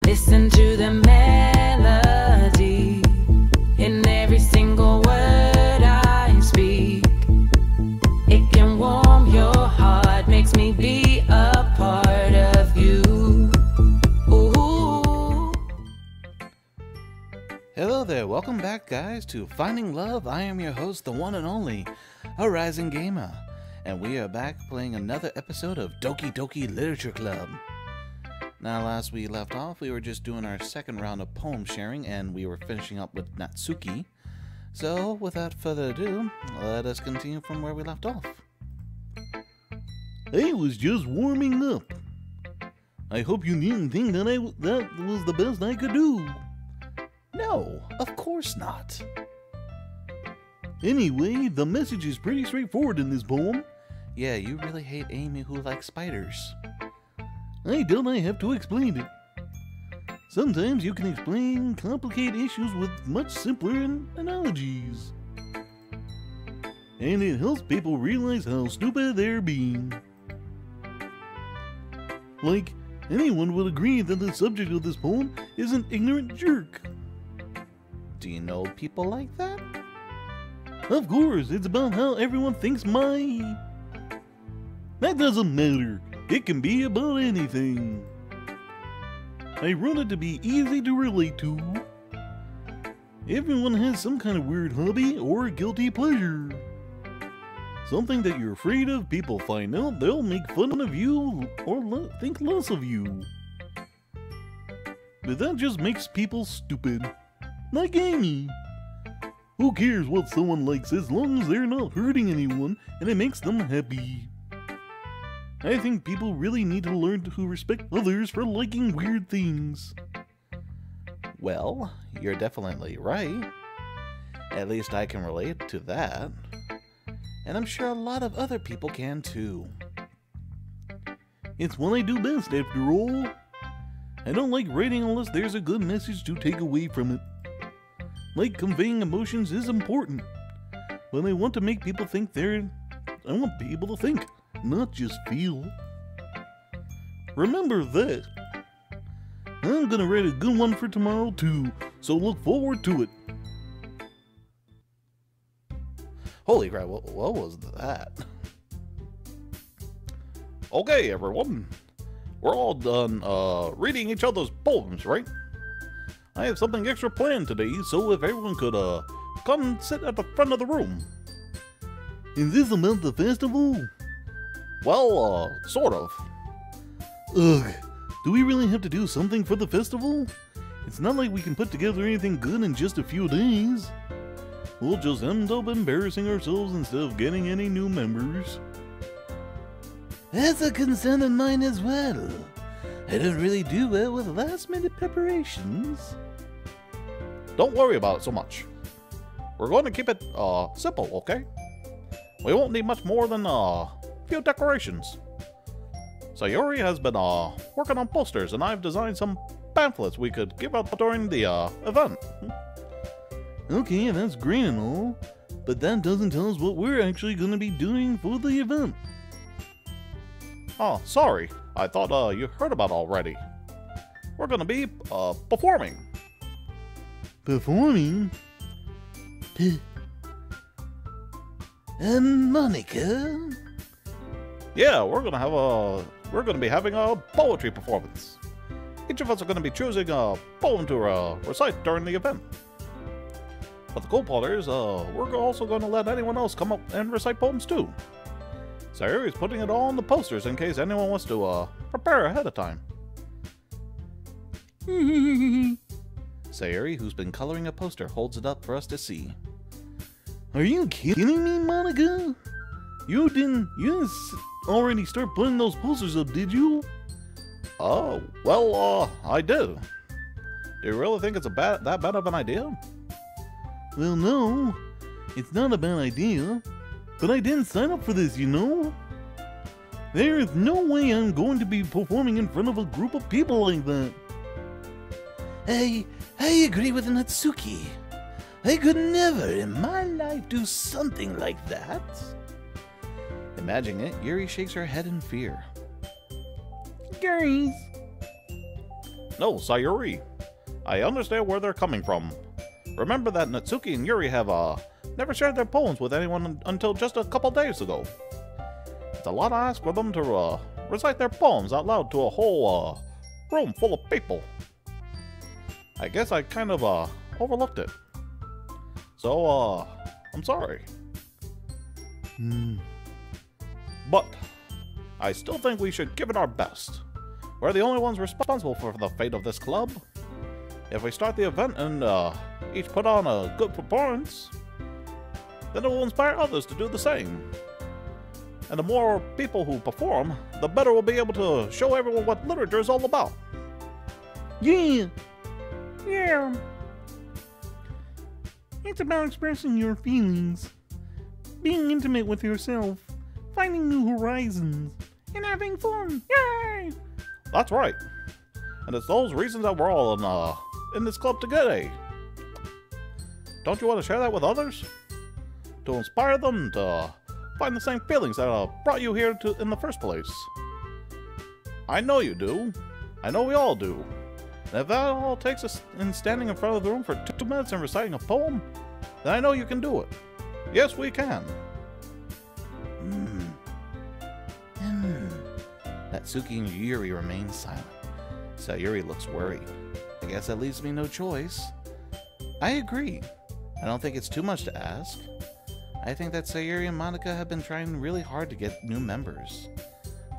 Listen to the melody in every single word I speak. It can warm your heart, makes me be a part of you. Ooh. Hello there, welcome back guys to Finding Love. I am your host, the one and only ArisingGamer, and we are back playing another episode of Doki Doki Literature Club. Now, last we left off, we were just doing our second round of poem sharing, and we were finishing up with Natsuki. So, without further ado, let us continue from where we left off. I was just warming up. I hope you didn't think that that was the best I could do. No, of course not. Anyway, the message is pretty straightforward in this poem. Yeah, you really hate Amy who likes spiders. I don't have to explain it. Sometimes you can explain complicated issues with much simpler analogies. And it helps people realize how stupid they're being. Like, anyone would agree that the subject of this poem is an ignorant jerk. Do you know people like that? Of course, it's about how everyone thinks That doesn't matter. It can be about anything. I wrote it to be easy to relate to. Everyone has some kind of weird hobby or guilty pleasure. Something that you're afraid of people find out, they'll make fun of you or think less of you. But that just makes people stupid. Like Amy. Who cares what someone likes as long as they're not hurting anyone and it makes them happy. I think people really need to learn to respect others for liking weird things. Well, you're definitely right. At least I can relate to that. And I'm sure a lot of other people can too. It's what I do best after all. I don't like writing unless there's a good message to take away from it. Like, conveying emotions is important. But I want to make people think I want people to think, not just feel. Remember that. I'm gonna write a good one for tomorrow too, so look forward to it. Holy crap, what was that? Okay, everyone. We're all done reading each other's poems, right? I have something extra planned today, so if everyone could come sit at the front of the room. Is this about the festival? Well, sort of. Ugh, do we really have to do something for the festival? It's not like we can put together anything good in just a few days. We'll just end up embarrassing ourselves instead of getting any new members. That's a concern of mine as well. I don't really do well with last-minute preparations. Don't worry about it so much. We're going to keep it simple, okay? We won't need much more than a few decorations. Sayori has been working on posters, and I've designed some pamphlets we could give out during the event. Okay, that's great and all, but that doesn't tell us what we're actually going to be doing for the event. Oh, sorry. I thought you heard about it already. We're going to be performing. Performing? Monica? Yeah, we're gonna be having a poetry performance. Each of us are gonna be choosing a poem to recite during the event. But the cool part is, we're also gonna let anyone else come up and recite poems too. Sayori's putting it all on the posters in case anyone wants to prepare ahead of time. Sayori, who's been coloring a poster, holds it up for us to see. Are you kidding me, Monica? You didn't already start putting those posters up, did you? Oh, well, I did. Do you really think it's that bad of an idea? Well, no, it's not a bad idea, but I didn't sign up for this, you know? There is no way I'm going to be performing in front of a group of people like that. I agree with Natsuki. I could never in my life do something like that. Imagining it, Yuri shakes her head in fear. Guys, No, Sayuri. I understand where they're coming from. Remember that Natsuki and Yuri have, never shared their poems with anyone until just a couple days ago. It's a lot to ask for them to, recite their poems out loud to a whole, room full of people. I guess I kind of, overlooked it. So, I'm sorry. But I still think we should give it our best. We're the only ones responsible for the fate of this club. If we start the event and each put on a good performance, then it will inspire others to do the same. And the more people who perform, the better we'll be able to show everyone what literature is all about. Yeah. Yeah. It's about expressing your feelings, being intimate with yourself, finding new horizons, and having fun. Yay! That's right. And it's those reasons that we're all in this club together. Don't you want to share that with others? To inspire them to find the same feelings that brought you here in the first place. I know you do. I know we all do. And if that all takes us in standing in front of the room for 2 minutes and reciting a poem, then I know you can do it. Yes, we can. Natsuki and Yuri remain silent. Sayuri looks worried. I guess that leaves me no choice. I agree. I don't think it's too much to ask. I think that Sayuri and Monica have been trying really hard to get new members.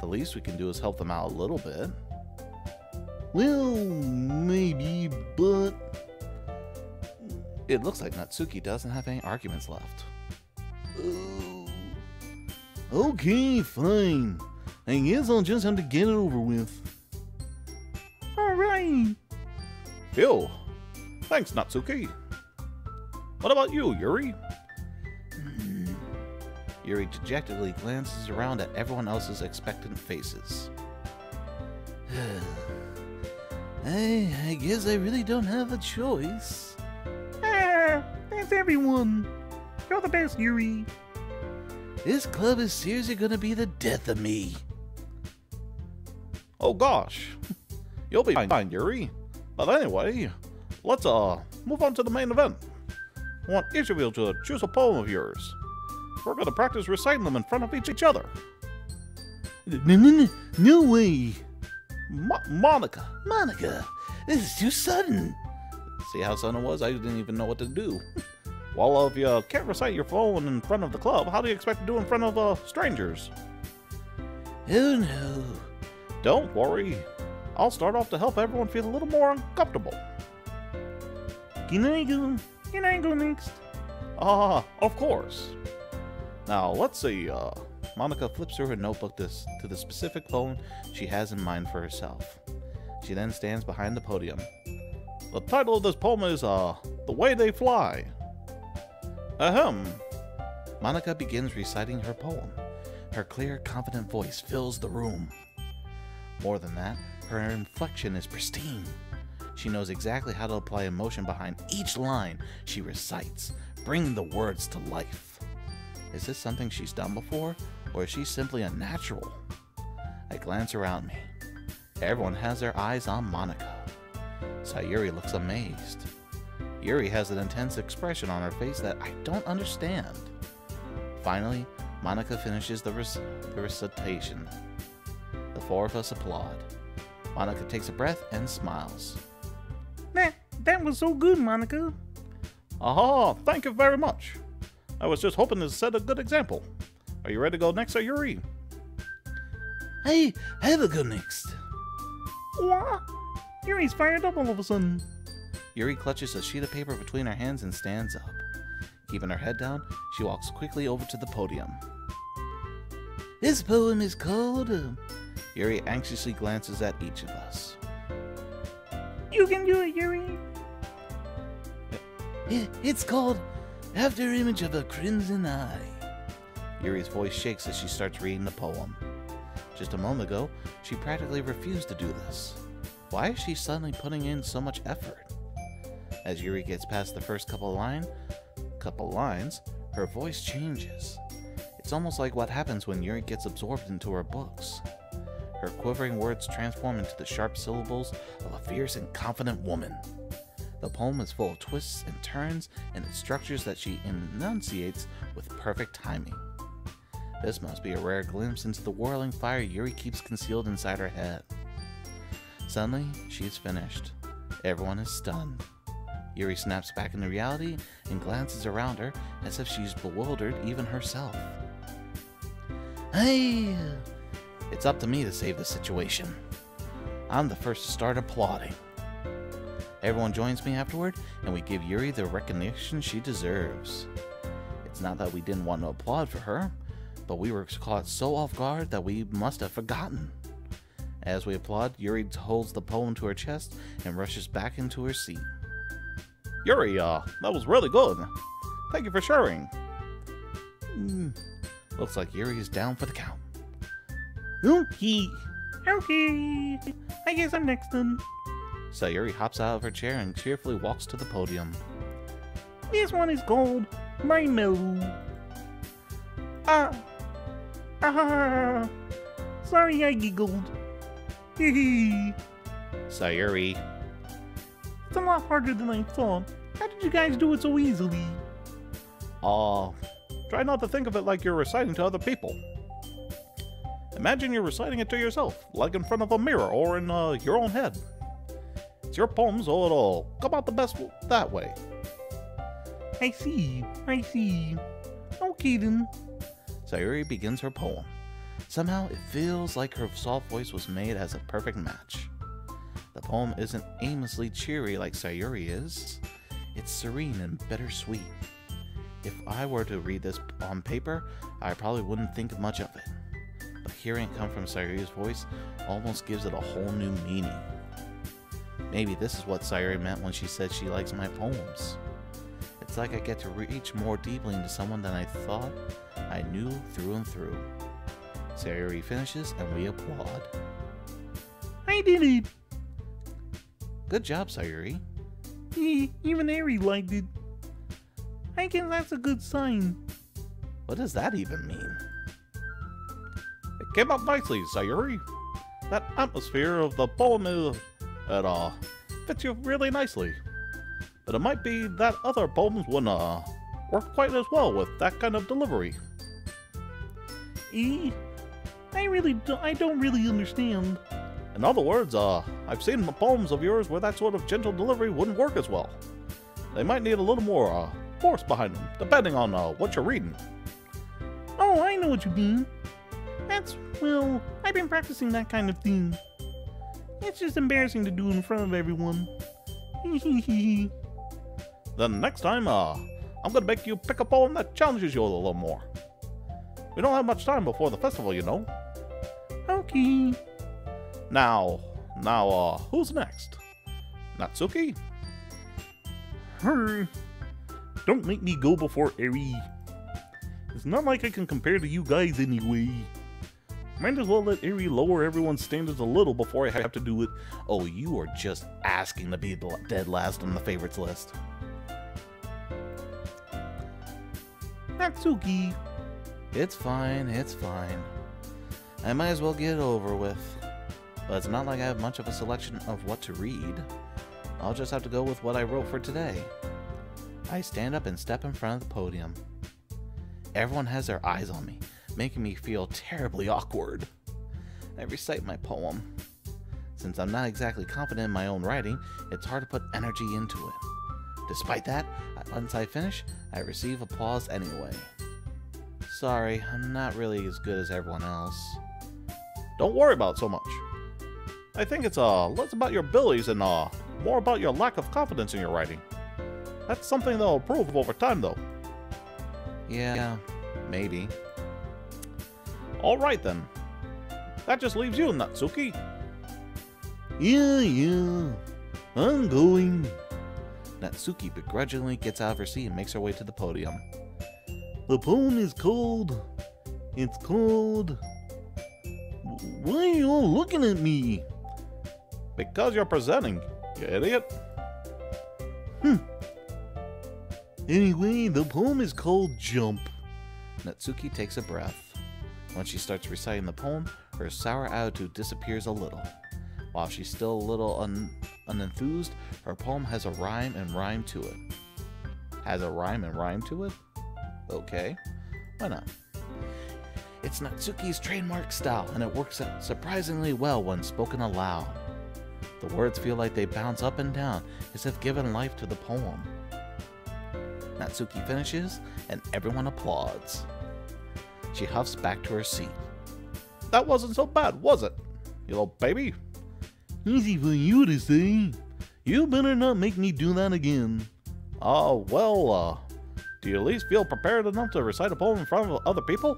The least we can do is help them out a little bit. Well, maybe, but... It looks like Natsuki doesn't have any arguments left. Okay, fine. I guess I'll just have to get it over with. Alright. Phew. Thanks, Natsuki. What about you, Yuri? Yuri dejectedly glances around at everyone else's expectant faces. I guess I really don't have a choice. Ah, that's everyone. You're the best, Yuri. This club is seriously gonna be the death of me. Oh gosh. You'll be fine, Yuri. But anyway, let's move on to the main event. I want each of you to choose a poem of yours. We're gonna practice reciting them in front of each other. No way. Monica, this is too sudden. see how sudden it was? I didn't even know what to do. Well, if you can't recite your poem in front of the club, how do you expect to do in front of strangers? Oh no. Don't worry. I'll start off to help everyone feel a little more uncomfortable. Can I go next? Of course. Now, let's see, Monica flips through her notebook to the specific poem she has in mind for herself. She then stands behind the podium. The title of this poem is, The Way They Fly. Ahem. Monica begins reciting her poem. Her clear, confident voice fills the room. More than that, her inflection is pristine. She knows exactly how to apply emotion behind each line she recites, bringing the words to life. Is this something she's done before, or is she simply a natural? I glance around me. Everyone has their eyes on Monica. Sayuri looks amazed. Yuri has an intense expression on her face that I don't understand. Finally, Monica finishes the recitation. The four of us applaud. Monica takes a breath and smiles. That was so good, Monica. Aha, thank you very much. I was just hoping to set a good example. Are you ready to go next, Sayuri? Hey, I will go next. What? Yuri's fired up all of a sudden. Yuri clutches a sheet of paper between her hands and stands up. Keeping her head down, she walks quickly over to the podium. This poem is called... Yuri anxiously glances at each of us. You can do it, Yuri. It's called After Image of a Crimson Eye. Yuri's voice shakes as she starts reading the poem. Just a moment ago, she practically refused to do this. Why is she suddenly putting in so much effort? As Yuri gets past the first couple lines, her voice changes. It's almost like what happens when Yuri gets absorbed into her books. Her quivering words transform into the sharp syllables of a fierce and confident woman. The poem is full of twists and turns and its structures that she enunciates with perfect timing. This must be a rare glimpse into the whirling fire Yuri keeps concealed inside her head. Suddenly, she's finished. Everyone is stunned. Yuri snaps back into reality and glances around her as if she's bewildered even herself. Hey! It's up to me to save the situation. I'm the first to start applauding. Everyone joins me afterward, and we give Yuri the recognition she deserves. It's not that we didn't want to applaud for her, but we were caught so off guard that we must have forgotten. As we applaud, Yuri holds the poem to her chest and rushes back into her seat. Yuri, that was really good. Thank you for sharing. Looks like Yuri is down for the count. Okay. I guess I'm next then. So Yuri hops out of her chair and cheerfully walks to the podium. This one is called Rainbow. Sorry I giggled. Sayuri. It's a lot harder than I thought. How did you guys do it so easily? Try not to think of it like you're reciting to other people. Imagine you're reciting it to yourself, like in front of a mirror or in your own head. It's your poem, so it'll come out the best that way. I see. Okay then. Sayuri begins her poem. Somehow it feels like her soft voice was made as a perfect match. The poem isn't aimlessly cheery like Sayuri is. It's serene and bittersweet. If I were to read this on paper, I probably wouldn't think much of it. But hearing it come from Sayuri's voice almost gives it a whole new meaning. Maybe this is what Sayuri meant when she said she likes my poems. It's like I get to reach more deeply into someone than I thought I knew through and through. Sayuri finishes and we applaud. I did it! Good job, Sayuri. Even Ari liked it. I guess that's a good sign. What does that even mean? It came out nicely, Sayuri. That atmosphere of the poem fits you really nicely. But it might be that other poems wouldn't work quite as well with that kind of delivery. I don't really understand. In other words, I've seen poems of yours where that sort of gentle delivery wouldn't work as well. They might need a little more force behind them, depending on what you're reading. Oh, I know what you mean. Well, I've been practicing that kind of thing. It's just embarrassing to do in front of everyone. Then next time, I'm gonna make you pick a poem that challenges you a little more. We don't have much time before the festival, you know. Okay. Now, who's next? Natsuki? Don't make me go before Eri. It's not like I can compare to you guys anyway. Might as well let Eri lower everyone's standards a little before I have to do it. Oh, you are just asking to be dead last on the favorites list. Natsuki. It's fine. I might as well get it over with. But it's not like I have much of a selection of what to read. I'll just have to go with what I wrote for today. I stand up and step in front of the podium. Everyone has their eyes on me, making me feel terribly awkward. I recite my poem. Since I'm not exactly confident in my own writing, it's hard to put energy into it. Despite that, once I finish, I receive applause anyway. Sorry, I'm not really as good as everyone else. Don't worry about it so much. I think it's less about your abilities and more about your lack of confidence in your writing. That's something that'll improve over time, though. Yeah, maybe. Alright then. That just leaves you, Natsuki. Yeah. I'm going. Natsuki begrudgingly gets out of her seat and makes her way to the podium. The poem is called... It's called... Why are you all looking at me? Because you're presenting, you idiot. Anyway, the poem is called Jump. Natsuki takes a breath. When she starts reciting the poem, her sour attitude disappears a little. While she's still a little unenthused, her poem has a rhyme and rhyme to it. Has a rhyme and rhyme to it? Okay, why not? It's Natsuki's trademark style, and it works out surprisingly well when spoken aloud. The words feel like they bounce up and down, as if giving life to the poem. Natsuki finishes, and everyone applauds. She huffs back to her seat. That wasn't so bad, was it? You little baby? Easy for you to say. You better not make me do that again. Oh, well, do you at least feel prepared enough to recite a poem in front of other people?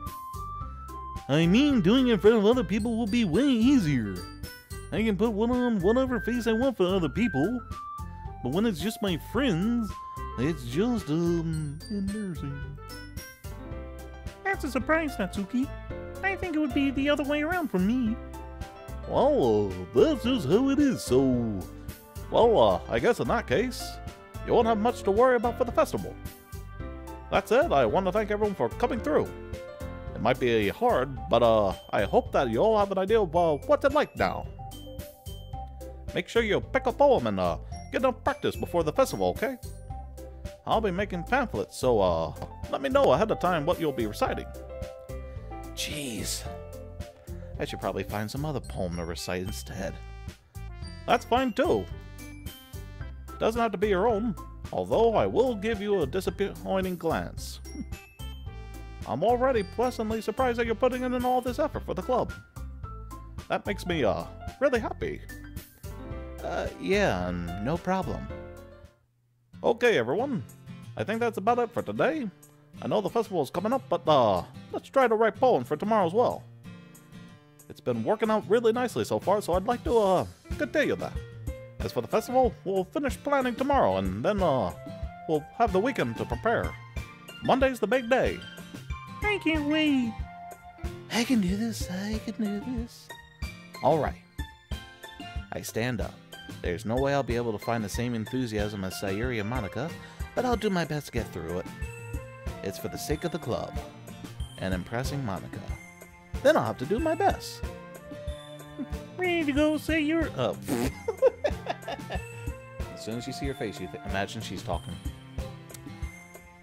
I mean, doing it in front of other people will be way easier. I can put one on whatever face I want for other people. But when it's just my friends, it's just, embarrassing. That's a surprise, Natsuki. I think it would be the other way around for me. Well, that's just how it is, so... Well, I guess in that case, you won't have much to worry about for the festival. That said, I want to thank everyone for coming through. It might be hard, but I hope that you all have an idea of what's it like now. Make sure you pick a poem and get enough practice before the festival, okay? I'll be making pamphlets, so let me know ahead of time what you'll be reciting. Jeez. I should probably find some other poem to recite instead. That's fine too. Doesn't have to be your own, although I will give you a disappointing glance. I'm already pleasantly surprised that you're putting in all this effort for the club. That makes me really happy. Yeah, no problem. Okay, everyone. I think that's about it for today. I know the festival is coming up, but let's try to write poems for tomorrow as well. It's been working out really nicely so far, so I'd like to continue that. As for the festival, we'll finish planning tomorrow, and then we'll have the weekend to prepare. Monday's the big day. I can't wait. I can do this, I can do this. Alright. I stand up. There's no way I'll be able to find the same enthusiasm as Sayuri and Monica, but I'll do my best to get through it. It's for the sake of the club, and impressing Monica. Then I'll have to do my best. Ready to go, Sayuri? Oh. As soon as you see her face, you imagine she's talking.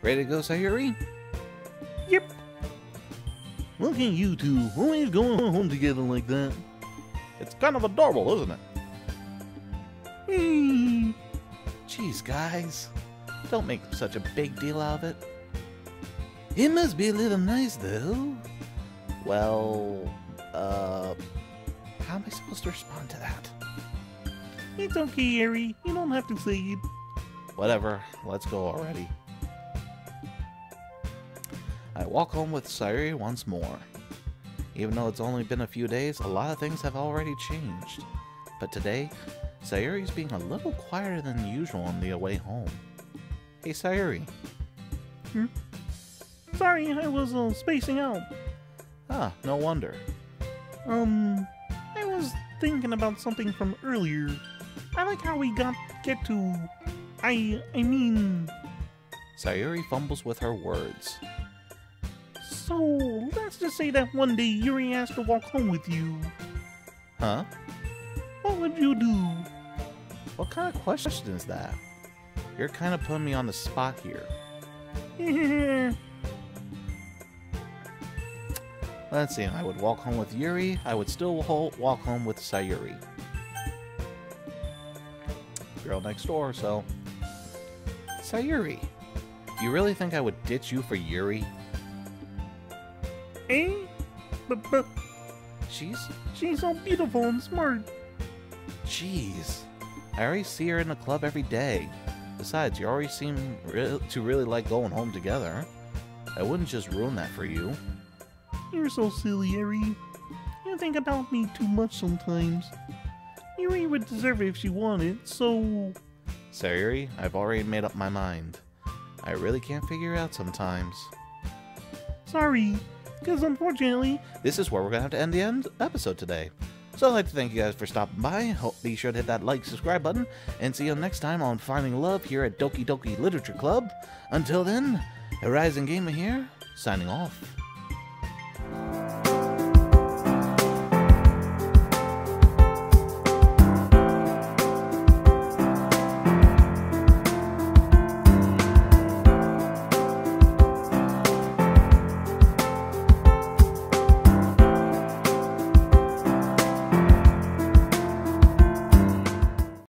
Ready to go, Sayuri? Yep. Look at you two, always going home together like that. It's kind of adorable, isn't it? Hey. Jeez, guys. Don't make such a big deal out of it. It must be a little nice, though. Well, how am I supposed to respond to that? It's okay, Ari. You don't have to say it. Whatever. Let's go already. I walk home with Sayuri once more. Even though it's only been a few days, a lot of things have already changed. But today, Sayuri's being a little quieter than usual on the way home. Hey, Sayuri. Sorry, I was spacing out. Ah, no wonder. I was thinking about something from earlier. I like how we get to... I mean... Sayuri fumbles with her words. So, let's just say that one day Yuri asked to walk home with you. Huh? What would you do? What kind of question is that? You're kind of putting me on the spot here. Let's see, I would walk home with Yuri. I would still walk home with Sayuri. Girl next door, so... Sayuri, you really think I would ditch you for Yuri? Eh? But She's so beautiful and smart. Jeez. I already see her in the club every day. Besides, you already seem to really like going home together. I wouldn't just ruin that for you. You're so silly, Ari. You think about me too much sometimes. Yuri would deserve it if she wanted, so... Sayuri, I've already made up my mind. I really can't figure it out sometimes. Sorry, because unfortunately... This is where we're going to have to end the episode today. So I'd like to thank you guys for stopping by. Be sure to hit that like, subscribe button, and see you next time on Finding Love here at Doki Doki Literature Club. Until then, ArisingGamer here, signing off.